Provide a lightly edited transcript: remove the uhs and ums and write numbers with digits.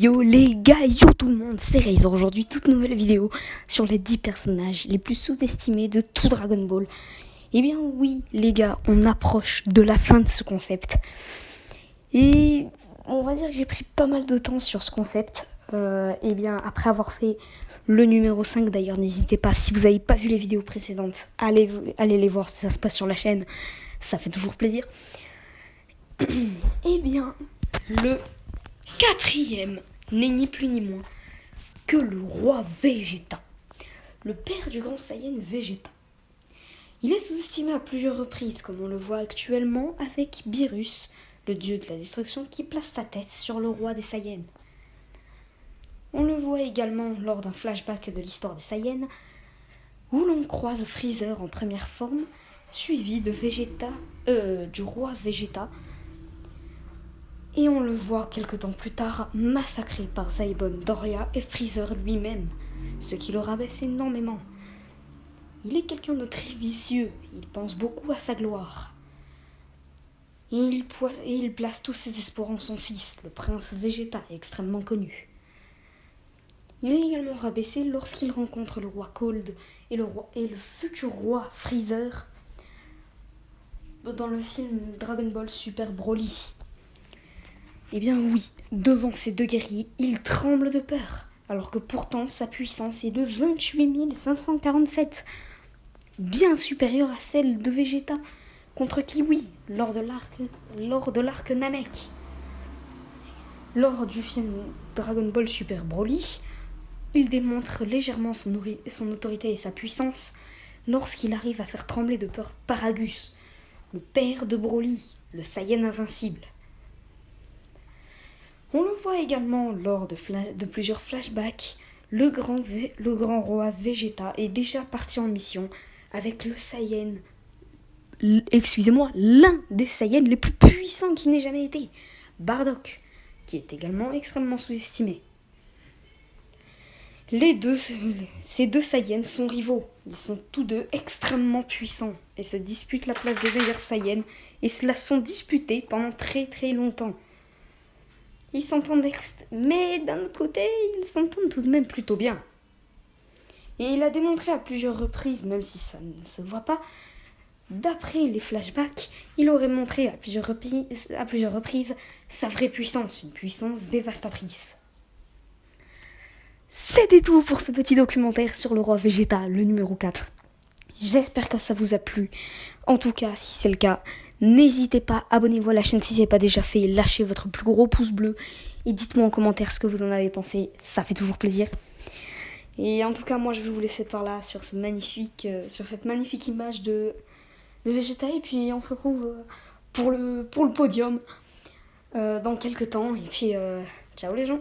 Yo les gars, yo tout le monde, c'est Razor. Aujourd'hui, toute nouvelle vidéo sur les 10 personnages les plus sous-estimés de tout Dragon Ball. Eh bien oui les gars, on approche de la fin de ce concept. Et on va dire que j'ai pris pas mal de temps sur ce concept. Eh bien après avoir fait le numéro 5 d'ailleurs, n'hésitez pas, si vous n'avez pas vu les vidéos précédentes, allez les voir si ça se passe sur la chaîne, ça fait toujours plaisir. Eh bien, le quatrième n'est ni plus ni moins que le roi Vegeta, le père du grand Saiyan Vegeta. Il est sous-estimé à plusieurs reprises, comme on le voit actuellement avec Beerus, le dieu de la destruction, qui place sa tête sur le roi des Saiyans. On le voit également lors d'un flashback de l'histoire des Saiyans, où l'on croise Freezer en première forme, suivi de du roi Vegeta. Et on le voit quelque temps plus tard massacré par Zaibon, Doria et Freezer lui-même, ce qui le rabaisse énormément. Il est quelqu'un de très vicieux, il pense beaucoup à sa gloire. Et il place tous ses espoirs en son fils, le prince Vegeta, extrêmement connu. Il est également rabaissé lorsqu'il rencontre le roi Cold et le futur roi Freezer dans le film Dragon Ball Super Broly. Eh bien oui, devant ces deux guerriers, il tremble de peur, alors que pourtant sa puissance est de 28 547, bien supérieure à celle de Vegeta, contre qui oui, lors de l'arc Namek. Lors du film Dragon Ball Super Broly, il démontre légèrement son autorité et sa puissance lorsqu'il arrive à faire trembler de peur Paragus, le père de Broly, le Saiyan invincible. On le voit également lors de plusieurs flashbacks, le grand roi Vegeta est déjà parti en mission avec l'un des Saiyans les plus puissants qui n'ait jamais été, Bardock, qui est également extrêmement sous-estimé. Ces deux Saiyans sont rivaux, ils sont tous deux extrêmement puissants et se disputent la place de meilleur Saiyan et cela sont disputés pendant très très longtemps. Ils s'entendent mais d'un autre côté, ils s'entendent tout de même plutôt bien. Et il a démontré à plusieurs reprises, même si ça ne se voit pas, d'après les flashbacks, il aurait montré à plusieurs reprises sa vraie puissance, une puissance dévastatrice. C'était tout pour ce petit documentaire sur le roi Vegeta, le numéro 4. J'espère que ça vous a plu. En tout cas, si c'est le cas, n'hésitez pas, abonnez-vous à la chaîne si ce n'est pas déjà fait, lâchez votre plus gros pouce bleu et dites-moi en commentaire ce que vous en avez pensé, ça fait toujours plaisir. Et en tout cas, moi je vais vous laisser par là sur cette magnifique image de Vegeta et puis on se retrouve pour le podium dans quelques temps et puis ciao les gens.